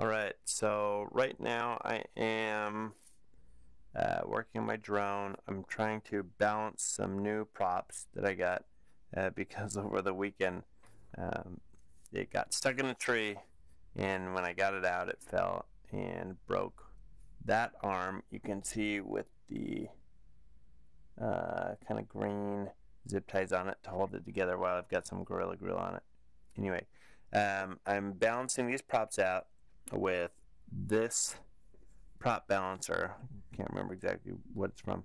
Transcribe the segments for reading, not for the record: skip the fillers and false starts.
Alright, so right now I am working on my drone. I'm trying to balance some new props that I got because over the weekend it got stuck in a tree, and when I got it out it fell and broke that arm. You can see with the kind of green zip ties on it to hold it together while I've got some Gorilla Glue on it. Anyway, I'm balancing these props out with this prop balancer. Can't remember exactly what it's from,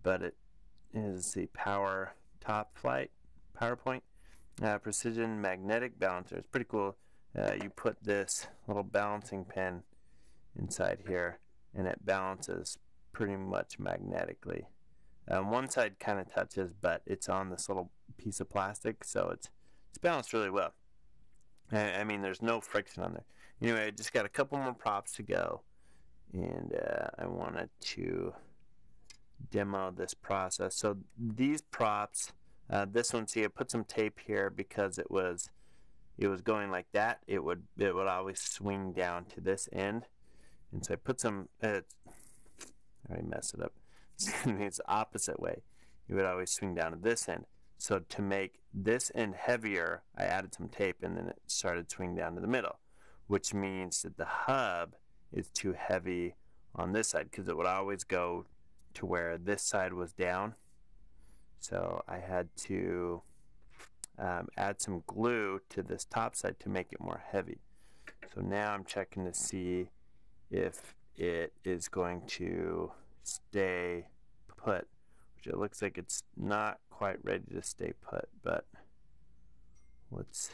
but it is the Power Top Flight PowerPoint Precision Magnetic Balancer. It's pretty cool. You put this little balancing pin inside here and it balances pretty much magnetically. One side kind of touches, but it's on this little piece of plastic, so it's balanced really well. I mean, there's no friction on there. Anyway, I just got a couple more props to go, and I wanted to demo this process. So these props, this one, see, I put some tape here because it was going like that. It would always swing down to this end, and so I put some. I already messed it up. It's the opposite way. It would always swing down to this end. So to make this end heavier, I added some tape, and then it started swinging down to the middle, which means that the hub is too heavy on this side because it would always go to where this side was down. So I had to add some glue to this top side to make it more heavy. So now I'm checking to see if it is going to stay put, which it looks like it's not quite ready to stay put, but let's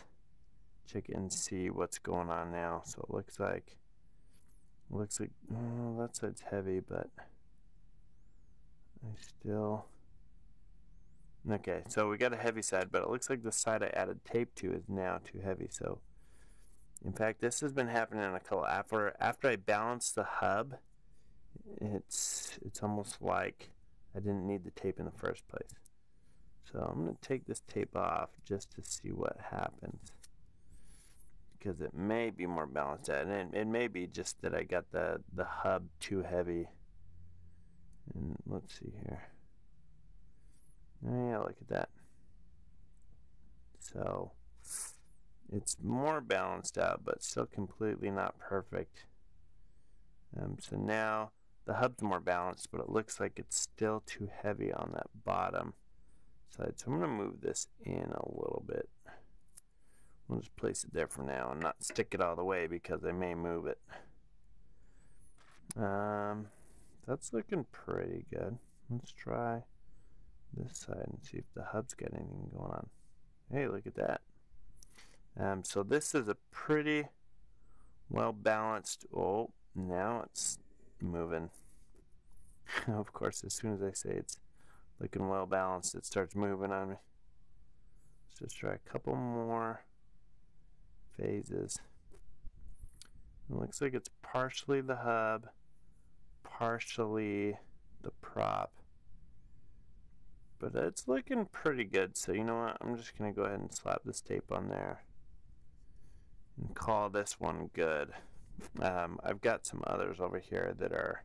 check it and see what's going on now. So it looks like that side's heavy, but I still, okay, so we got a heavy side, but it looks like the side I added tape to is now too heavy. So in fact, this has been happening a couple after I balanced the hub. It's almost like I didn't need the tape in the first place. So I'm going to take this tape off just to see what happens, because it may be more balanced out, and it may be just that I got the hub too heavy. And let's see here. Oh yeah, look at that. So it's more balanced out, but still completely not perfect. So now the hub's more balanced, but it looks like it's still too heavy on that bottom side. So I'm going to move this in a little bit. We'll just place it there for now and not stick it all the way because I may move it. That's looking pretty good. Let's try this side and see if the hub's got anything going on. Hey, look at that. So this is a pretty well balanced. Oh, now it's moving. Of course, as soon as I say it's looking well balanced, it starts moving on me. Let's just try a couple more phases. It looks like it's partially the hub, partially the prop, but it's looking pretty good. So you know what, I'm just gonna go ahead and slap this tape on there and call this one good. I've got some others over here that are,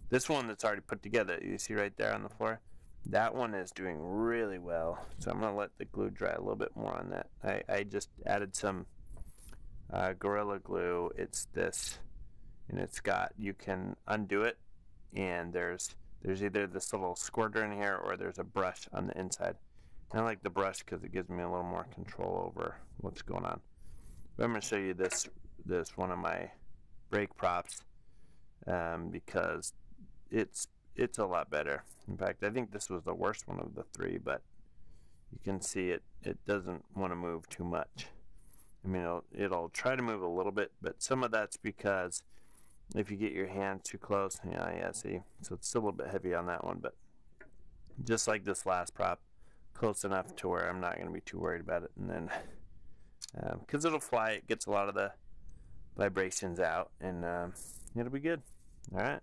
this one that's already put together, you see right there on the floor, that one is doing really well. So I'm going to let the glue dry a little bit more on that. I just added some Gorilla Glue. It's this, and it's got, you can undo it, and there's either this little squirter in here or there's a brush on the inside. And I like the brush because it gives me a little more control over what's going on. But I'm going to show you this one of my brake props because it's a lot better. In fact, I think this was the worst one of the three, but you can see it doesn't want to move too much. I mean, it'll try to move a little bit, but some of that's because if you get your hand too close, yeah, see, so it's still a little bit heavy on that one, but just like this last prop, close enough to where I'm not going to be too worried about it. And then because it'll fly, it gets a lot of the vibrations out, and it'll be good. All right.